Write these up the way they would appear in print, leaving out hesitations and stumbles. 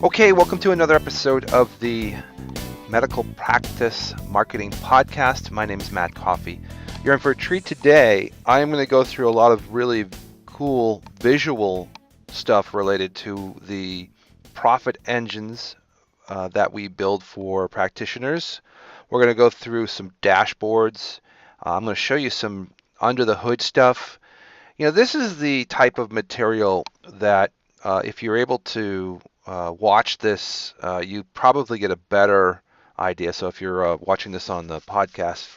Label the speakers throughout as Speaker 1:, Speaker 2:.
Speaker 1: Okay, welcome to another episode of the Medical Practice Marketing Podcast. My name is Matt Coffey. You're in for a treat today. I'm going to go through a lot of really cool visual stuff related to the profit engines that we build for practitioners. We're going to go through some dashboards. I'm going to show you some under the hood stuff. This is the type of material that if you're able to watch this, you probably get a better idea. So if you're watching this on the podcast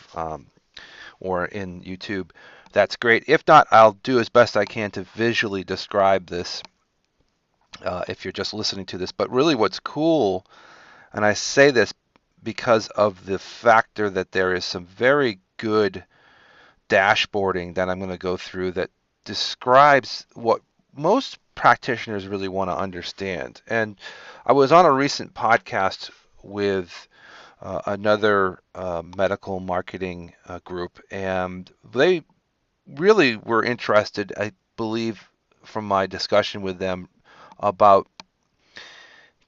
Speaker 1: or in YouTube, that's great. If not, I'll do as best I can to visually describe this if you're just listening to this. But really what's cool, and I say this because of the factor that there is some very good dashboarding that I'm going to go through that describes what most practitioners really want to understand. And I was on a recent podcast with another medical marketing group, and they really were interested, I believe, from my discussion with them about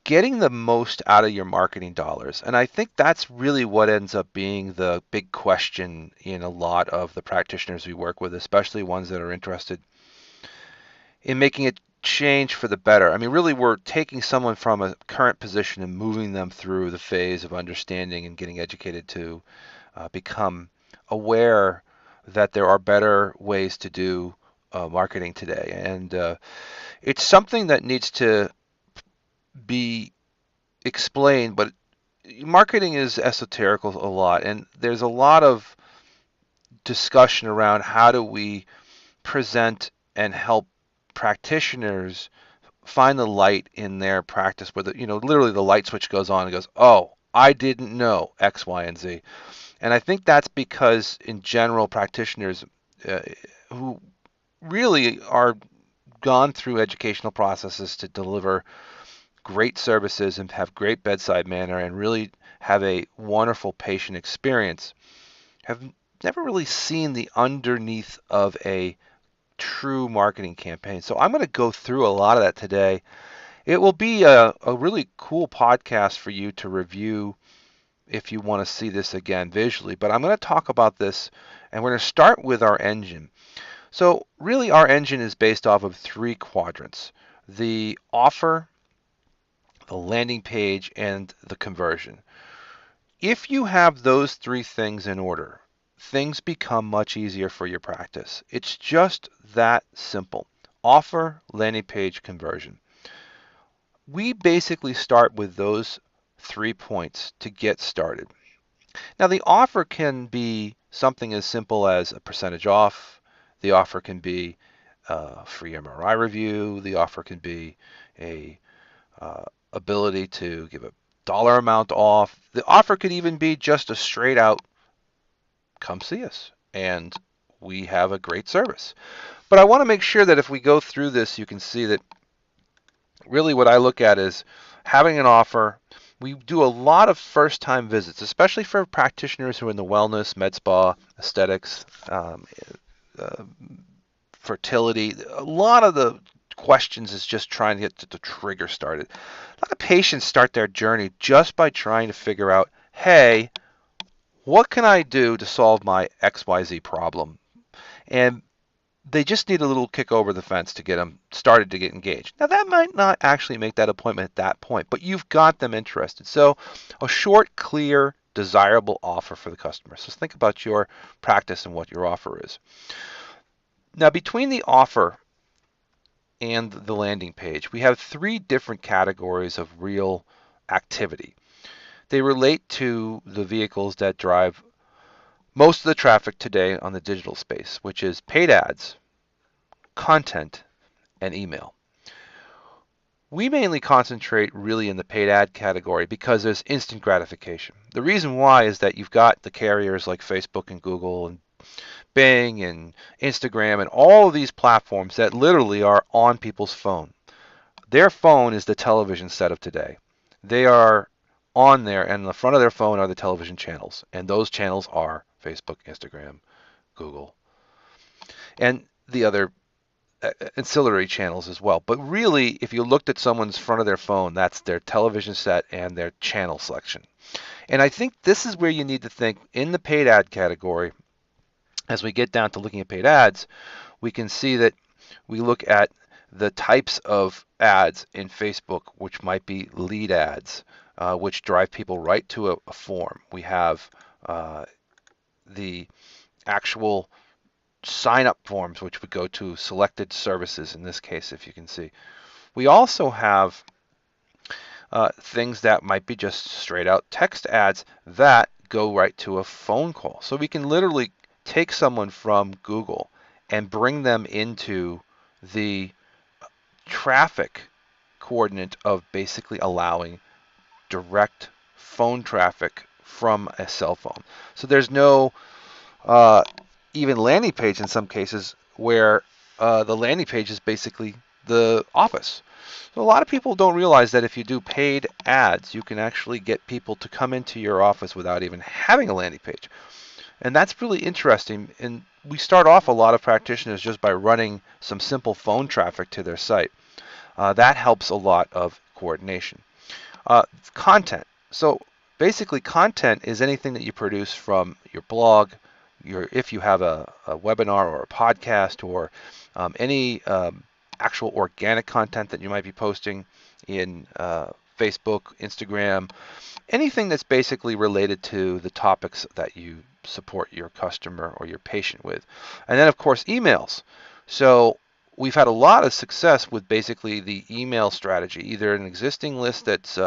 Speaker 1: getting the most out of your marketing dollars. And I think that's really what ends up being the big question in a lot of the practitioners we work with, especially ones that are interested in making a change for the better. I mean, really, we're taking someone from a current position and moving them through the phase of understanding and getting educated to become aware that there are better ways to do marketing today. And it's something that needs to be explained, but marketing is esoterical a lot, and there's a lot of discussion around how do we present and help practitioners find the light in their practice where literally the light switch goes on and goes, oh, I didn't know X, Y, and Z. And I think that's because in general practitioners who really are gone through educational processes to deliver great services and have great bedside manner and really have a wonderful patient experience, have never really seen the underneath of a true marketing campaign. So I'm going to go through a lot of that today. It will be a really cool podcast for you to review if you want to see this again visually, but I'm going to talk about this, and we're going to start with our engine. So really our engine is based off of three quadrants: the offer, the landing page, and the conversion. If you have those three things in order, things become much easier for your practice. It's just that simple. Offer, landing page, conversion. We basically start with those 3 points to get started. Now, the offer can be something as simple as a percentage off. The offer can be a free MRI review. The offer can be a ability to give a dollar amount off. The offer could even be just a straight out come see us and we have a great service. But I want to make sure that if we go through this, you can see that really what I look at is having an offer. We do a lot of first-time visits, especially for practitioners who are in the wellness, med spa, aesthetics, uh, fertility. A lot of the questions is just trying to get the trigger started. A lot of patients start their journey just by trying to figure out, hey, what can I do to solve my XYZ problem? And they just need a little kick over the fence to get them started to get engaged. Now, that might not actually make that appointment at that point, but you've got them interested. So a short, clear, desirable offer for the customer. So think about your practice and what your offer is. Now, between the offer and the landing page, we have three different categories of real activity. They relate to the vehicles that drive most of the traffic today on the digital space, which is paid ads, content, and email. We mainly concentrate really in the paid ad category because there's instant gratification. The reason why is that you've got the carriers like Facebook and Google and Bing and Instagram and all of these platforms that literally are on people's phone. Their phone is the television set of today. They are on there, and in the front of their phone are the television channels, and those channels are Facebook, Instagram, Google, and the other ancillary channels as well. But really, if you looked at someone's front of their phone, that's their television set and their channel selection. And I think this is where you need to think in the paid ad category. As we get down to looking at paid ads, we can see that we look at the types of ads in Facebook, which might be lead ads, which drive people right to a form. We have the actual sign up forms, which would go to selected services in this case, if you can see. We also have things that might be just straight out text ads that go right to a phone call. So we can literally take someone from Google and bring them into the traffic coordinate of basically allowing direct phone traffic from a cell phone. So there's no even landing page in some cases where the landing page is basically the office. So a lot of people don't realize that if you do paid ads, you can actually get people to come into your office without even having a landing page. And that's really interesting. And we start off a lot of practitioners just by running some simple phone traffic to their site. That helps a lot of coordination. Content. So basically content is anything that you produce from your blog, if you have a webinar or a podcast or any actual organic content that you might be posting in Facebook, Instagram, anything that's basically related to the topics that you support your customer or your patient with. And then of course emails. So we've had a lot of success with basically the email strategy, either an existing list that's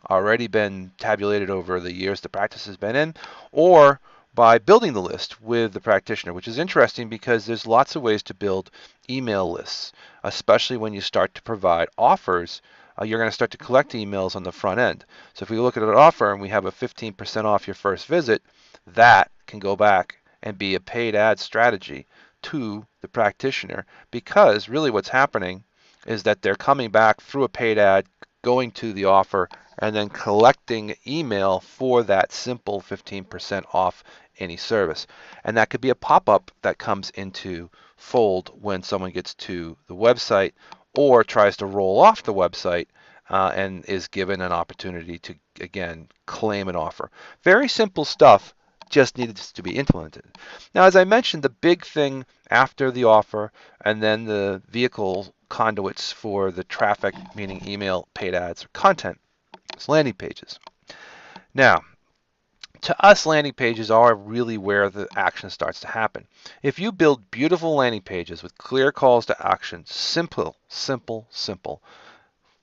Speaker 1: already been tabulated over the years the practice has been in, or by building the list with the practitioner, which is interesting because there's lots of ways to build email lists, especially when you start to provide offers. You're going to start to collect emails on the front end. So if we look at an offer and we have a 15% off your first visit, that can go back and be a paid ad strategy to the practitioner, because really what's happening is that they're coming back through a paid ad, going to the offer, and then collecting email for that simple 15% off any service. And that could be a pop-up that comes into fold when someone gets to the website or tries to roll off the website and is given an opportunity to, again, claim an offer. Very simple stuff, just needs to be implemented. Now, as I mentioned, the big thing after the offer and then the vehicle conduits for the traffic, meaning email, paid ads, or content, is landing pages. Now, to us, landing pages are really where the action starts to happen. If you build beautiful landing pages with clear calls to action, simple,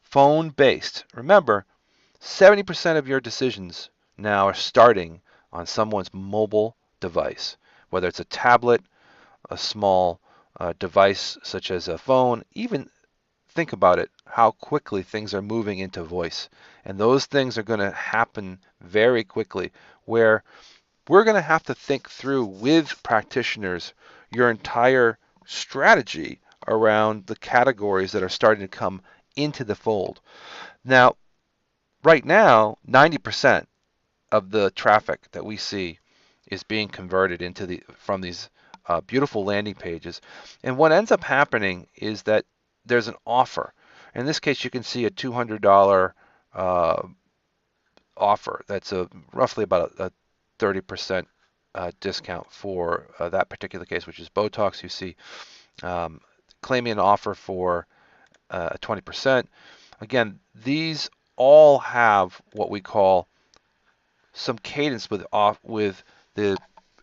Speaker 1: phone-based. Remember, 70% of your decisions now are starting on someone's mobile device, whether it's a tablet, a small device such as a phone. Even think about it, how quickly things are moving into voice. And those things are going to happen very quickly, where we're going to have to think through with practitioners your entire strategy around the categories that are starting to come into the fold. Now, right now, 90% of the traffic that we see is being converted from these beautiful landing pages. And what ends up happening is that there's an offer. In this case, you can see a $200 offer. That's roughly about a 30% discount for that particular case, which is Botox. You see claiming an offer for 20%. Again, these all have what we call some cadence with the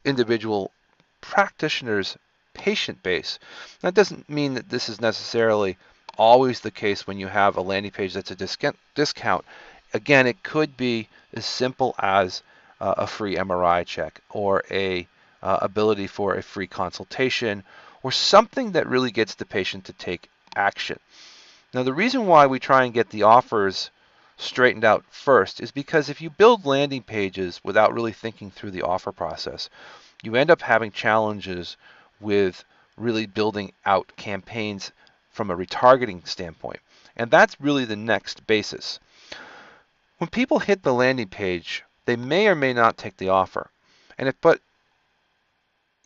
Speaker 1: individual practitioner's patient base. That doesn't mean that this is necessarily always the case when you have a landing page that's a discount. Again, it could be as simple as a free MRI check or a ability for a free consultation or something that really gets the patient to take action. Now, the reason why we try and get the offers straightened out first is because if you build landing pages without really thinking through the offer process, you end up having challenges with really building out campaigns from a retargeting standpoint. And that's really the next basis. When people hit the landing page, they may or may not take the offer. But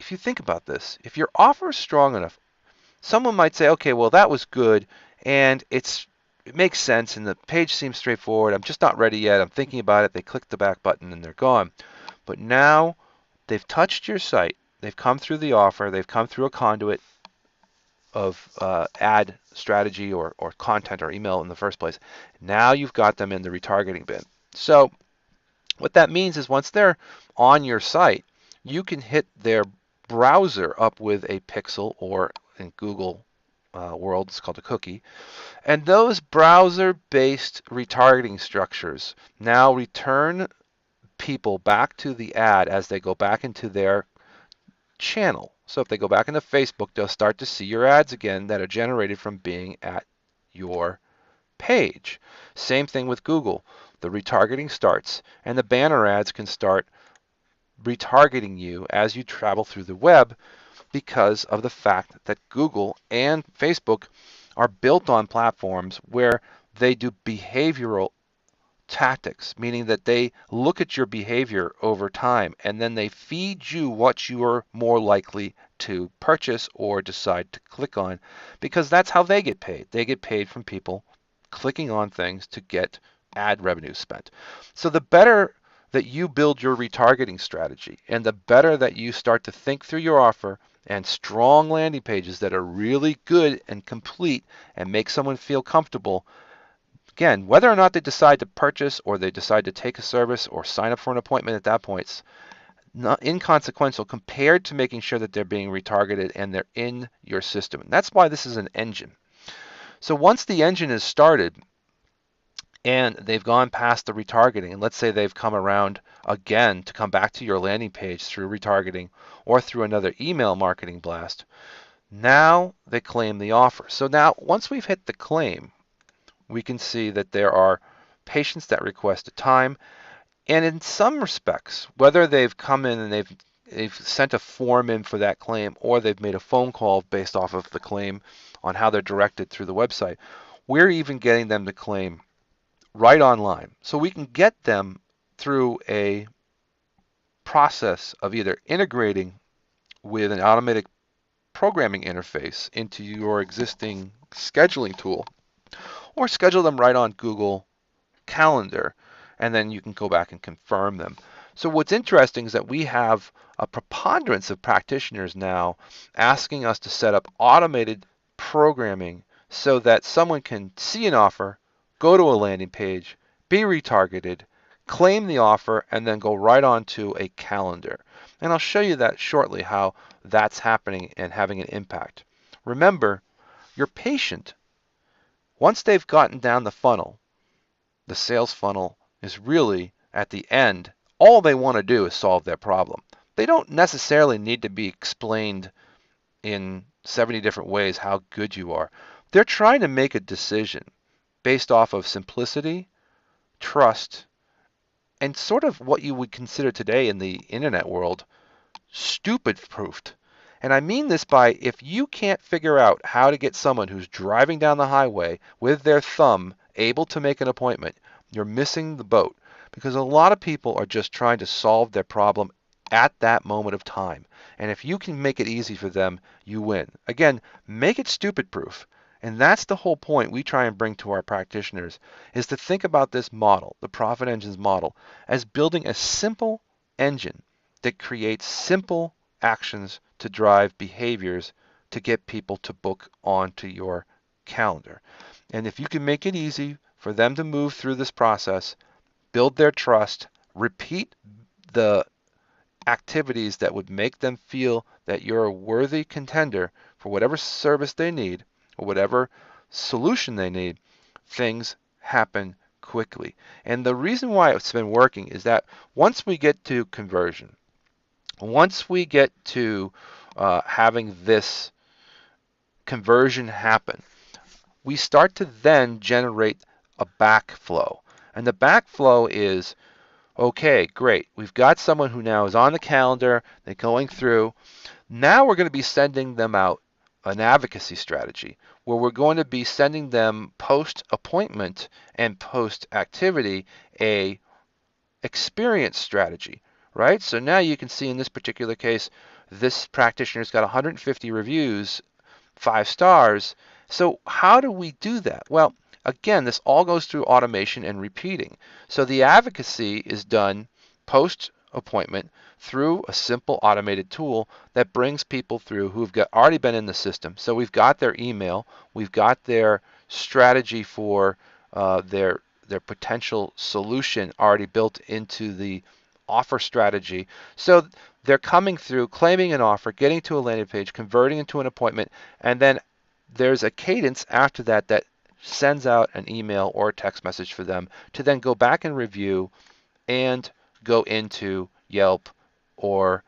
Speaker 1: if you think about this, if your offer is strong enough, someone might say, okay, well, that was good, and it makes sense, and the page seems straightforward. I'm just not ready yet. I'm thinking about it. They click the back button, and they're gone. But now they've touched your site. They've come through the offer. They've come through a conduit of ad strategy or content or email in the first place. Now you've got them in the retargeting bin. So what that means is once they're on your site, you can hit their browser up with a pixel, or in Google world, it's called a cookie. And those browser-based retargeting structures now return people back to the ad as they go back into their channel. So if they go back into Facebook, they'll start to see your ads again that are generated from being at your page. Same thing with Google. The retargeting starts, and the banner ads can start retargeting you as you travel through the web because of the fact that Google and Facebook are built on platforms where they do behavioral tactics, meaning that they look at your behavior over time and then they feed you what you are more likely to purchase or decide to click on, because that's how they get paid. They get paid from people clicking on things to get ad revenue spent. So the better that you build your retargeting strategy and the better that you start to think through your offer and strong landing pages that are really good and complete and make someone feel comfortable, again, whether or not they decide to purchase or they decide to take a service or sign up for an appointment at that point, it's not inconsequential compared to making sure that they're being retargeted and they're in your system. And that's why this is an engine. So once the engine is started and they've gone past the retargeting, and let's say they've come around again to come back to your landing page through retargeting or through another email marketing blast, now they claim the offer. So now once we've hit the claim, we can see that there are patients that request a time, and in some respects, whether they've come in and they've sent a form in for that claim or they've made a phone call based off of the claim on how they're directed through the website, we're even getting them to claim right online. So we can get them through a process of either integrating with an automatic programming interface into your existing scheduling tool, or schedule them right on Google Calendar, and then you can go back and confirm them. So what's interesting is that we have a preponderance of practitioners now asking us to set up automated programming so that someone can see an offer, go to a landing page, be retargeted, claim the offer, and then go right on to a calendar. And I'll show you that shortly, how that's happening and having an impact. Remember, your patient, once they've gotten down the funnel, the sales funnel is really at the end. All they want to do is solve their problem. They don't necessarily need to be explained in 70 different ways how good you are. They're trying to make a decision based off of simplicity, trust, and sort of what you would consider today in the internet world stupid proofed. And I mean this by, if you can't figure out how to get someone who's driving down the highway with their thumb able to make an appointment, you're missing the boat, because a lot of people are just trying to solve their problem at that moment of time. And if you can make it easy for them, you win. Again, make it stupid proof. And that's the whole point we try and bring to our practitioners, is to think about this model, the Profit Engines model, as building a simple engine that creates simple actions to drive behaviors to get people to book onto your calendar. And if you can make it easy for them to move through this process, build their trust, repeat the activities that would make them feel that you're a worthy contender for whatever service they need or whatever solution they need, things happen quickly. And the reason why it's been working is that once we get to conversion, once we get to having this conversion happen, we start to then generate a backflow. And the backflow is, okay, great. We've got someone who now is on the calendar, they're going through. Now we're going to be sending them out an advocacy strategy where we're going to be sending them post-appointment and post-activity a experience strategy, right? So now you can see in this particular case, this practitioner's got 150 reviews 5 stars. So how do we do that? Well, again, this all goes through automation and repeating. So the advocacy is done post appointment through a simple automated tool that brings people through who've already been in the system. So we've got their email, we've got their strategy for their potential solution already built into the offer strategy. So they're coming through, claiming an offer, getting to a landing page, converting into an appointment, and then there's a cadence after that that sends out an email or a text message for them to then go back and review and go into Yelp or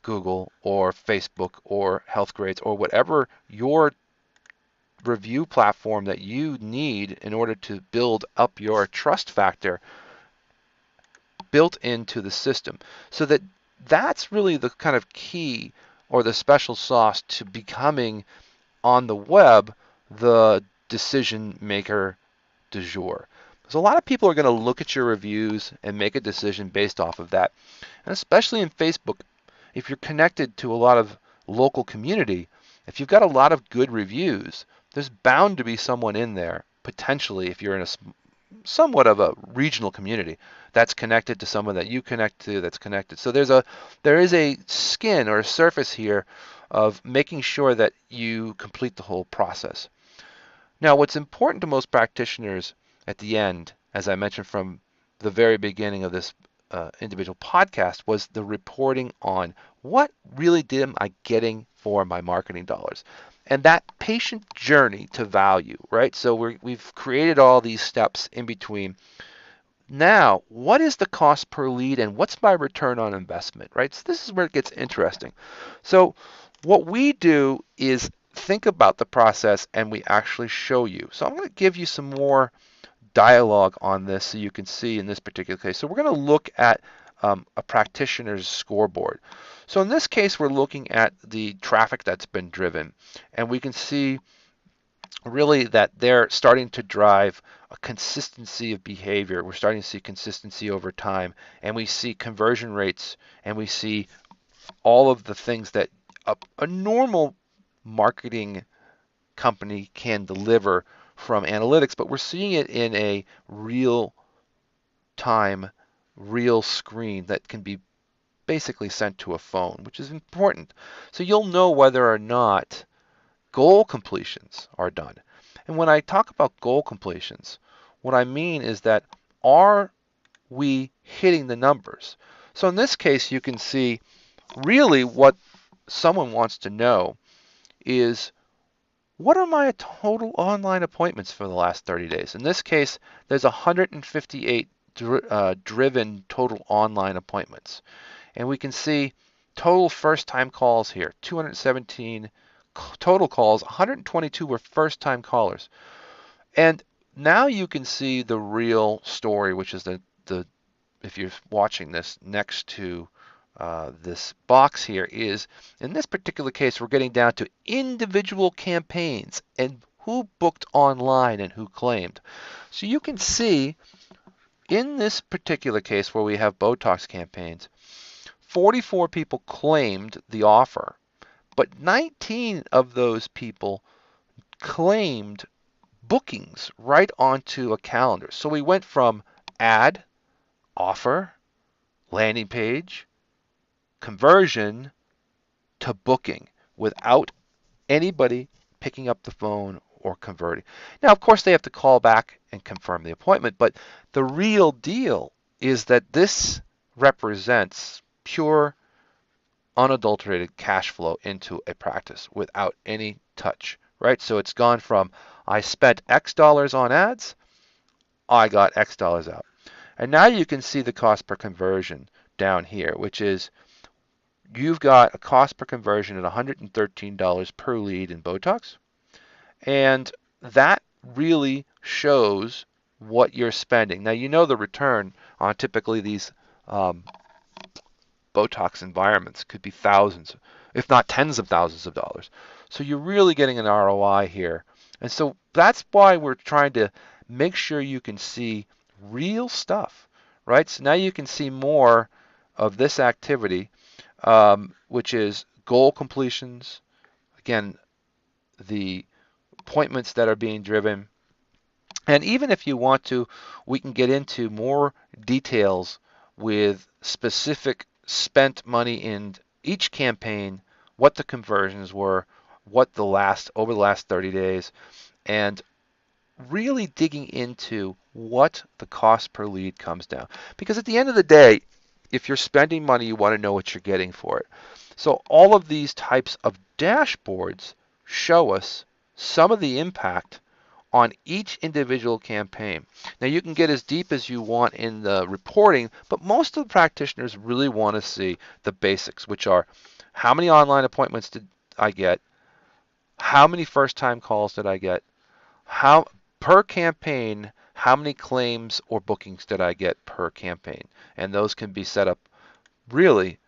Speaker 1: Google or Facebook or Healthgrades or whatever your review platform that you need in order to build up your trust factor built into the system. So that's really the kind of key or the special sauce to becoming on the web the decision maker du jour. So a lot of people are going to look at your reviews and make a decision based off of that. And especially in Facebook, if you're connected to a lot of local community, if you've got a lot of good reviews, there's bound to be someone in there, potentially, if you're in a somewhat of a regional community that's connected to someone that you connect to that's connected. So there is a skin or a surface here of making sure that you complete the whole process. Now, what's important to most practitioners at the end, as I mentioned from the very beginning of this individual podcast, was the reporting on what really am I getting for my marketing dollars. And that patient journey to value, right? So we've created all these steps in between. Now, what is the cost per lead and what's my return on investment, right? So this is where it gets interesting. So what we do is think about the process and we actually show you. So I'm going to give you some more dialogue on this so you can see in this particular case. So we're going to look at a practitioner's scoreboard. So in this case, we're looking at the traffic that's been driven, and we can see really that they're starting to drive a consistency of behavior. We're starting to see consistency over time, and we see conversion rates, and we see all of the things that a normal marketing company can deliver from analytics, but we're seeing it in a real time, real screen that can be basically sent to a phone, which is important. So you'll know whether or not goal completions are done. And when I talk about goal completions, what I mean is that are we hitting the numbers? So in this case, you can see really what someone wants to know is what are my total online appointments for the last 30 days? In this case, there's 158 driven total online appointments. And we can see total first-time calls here, 217 total calls, 122 were first-time callers. And now you can see the real story, which is the if you're watching this next to this box here is, in this particular case, we're getting down to individual campaigns and who booked online and who claimed. So you can see in this particular case where we have Botox campaigns, 44 people claimed the offer, but 19 of those people claimed bookings right onto a calendar. So we went from ad, offer, landing page, conversion to booking without anybody picking up the phone or converting. Now, of course, they have to call back and confirm the appointment, but the real deal is that this represents pure, unadulterated cash flow into a practice without any touch, right? So it's gone from I spent X dollars on ads, I got X dollars out. And now you can see the cost per conversion down here, which is you've got a cost per conversion at $113 per lead in Botox. And that really shows what you're spending. Now, you know the return on typically these Botox environments could be thousands, if not tens of thousands of dollars. So you're really getting an ROI here. And so that's why we're trying to make sure you can see real stuff, right? So now you can see more of this activity, which is goal completions. Again, the appointments that are being driven. And even if you want to, we can get into more details with specific spent money in each campaign, what the conversions were, what the last over the last 30 days, and really digging into what the cost per lead comes down. Because at the end of the day, if you're spending money, you want to know what you're getting for it. So all of these types of dashboards show us some of the impact on each individual campaign. Now you can get as deep as you want in the reporting, but most of the practitioners really want to see the basics, which are how many online appointments did I get? How many first-time calls did I get? How per campaign, how many claims or bookings did I get per campaign? And those can be set up really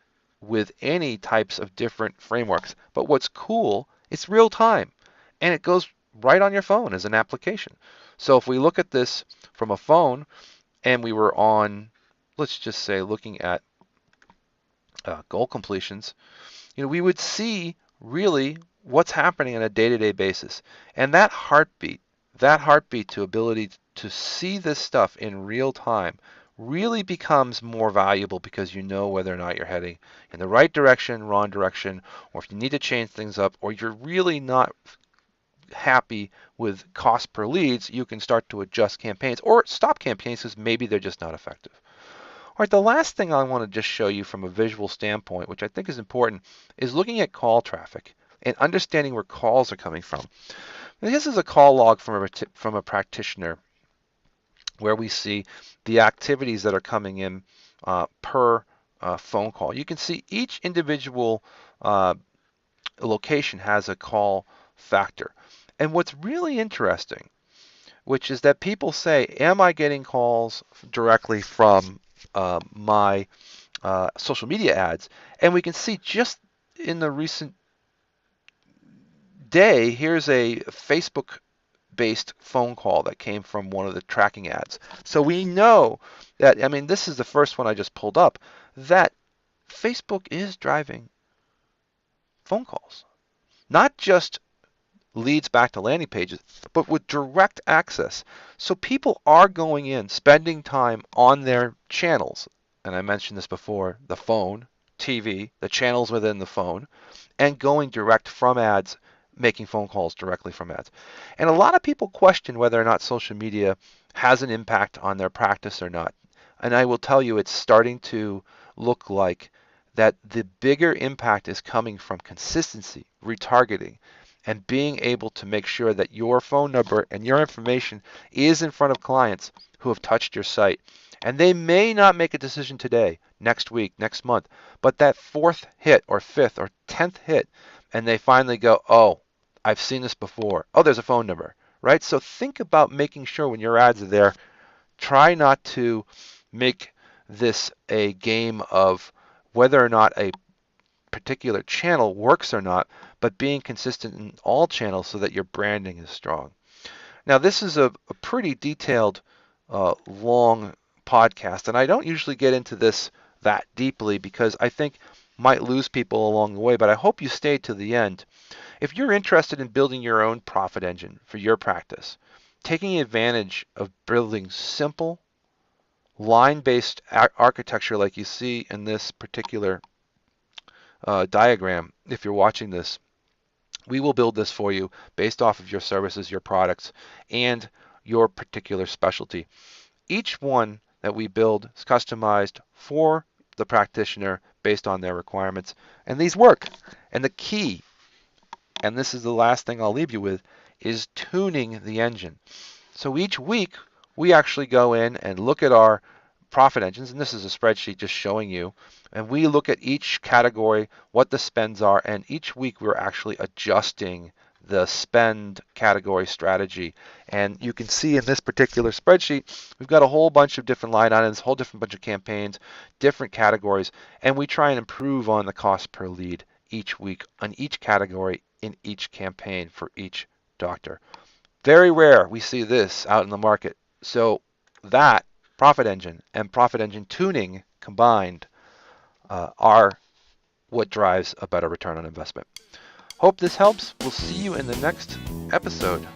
Speaker 1: with any types of different frameworks. But what's cool, it's real time and it goes right on your phone as an application. So if we look at this from a phone and we were on, let's just say looking at goal completions, we would see really what's happening on a day-to-day basis. And that heartbeat to ability to see this stuff in real time really becomes more valuable because you know whether or not you're heading in the right direction, wrong direction, or if you need to change things up, or you're really not happy with cost per leads, you can start to adjust campaigns or stop campaigns because maybe they're just not effective. All right, the last thing I want to just show you from a visual standpoint, which I think is important, is looking at call traffic and understanding where calls are coming from. And this is a call log from a practitioner where we see the activities that are coming in per phone call. You can see each individual location has a call factor. And what's really interesting, which is that people say, am I getting calls directly from my social media ads? And we can see just in the recent day, here's a Facebook based phone call that came from one of the tracking ads. So we know that, I mean, this is the first one I just pulled up, that Facebook is driving phone calls. Not just leads back to landing pages, but with direct access. So people are going in, spending time on their channels. And I mentioned this before, the phone, TV, the channels within the phone, and going direct from ads, making phone calls directly from ads. And a lot of people question whether or not social media has an impact on their practice or not. And I will tell you, it's starting to look like that the bigger impact is coming from consistency, retargeting, and being able to make sure that your phone number and your information is in front of clients who have touched your site. And they may not make a decision today, next week, next month, but that fourth hit or fifth or 10th hit, and they finally go, oh, I've seen this before. Oh, there's a phone number, right? So think about making sure when your ads are there, try not to make this a game of whether or not a particular channel works or not, but being consistent in all channels so that your branding is strong. Now, this is a pretty detailed, long podcast, and I don't usually get into this that deeply because I think might lose people along the way, but I hope you stay to the end. If you're interested in building your own profit engine for your practice, taking advantage of building simple, line-based architecture like you see in this particular diagram, if you're watching this, we will build this for you based off of your services, your products, and your particular specialty. Each one that we build is customized for the practitioner based on their requirements, and these work. And the key, and this is the last thing I'll leave you with, is tuning the engine. So each week, we actually go in and look at our profit engines, and this is a spreadsheet just showing you, and we look at each category, what the spends are, and each week we're actually adjusting the spend category strategy. And you can see in this particular spreadsheet, we've got a whole bunch of different line items, a whole different bunch of campaigns, different categories, and we try and improve on the cost per lead each week on each category in each campaign for each doctor. Very rare we see this out in the market. So that profit engine and profit engine tuning combined are what drives a better return on investment. Hope this helps. We'll see you in the next episode.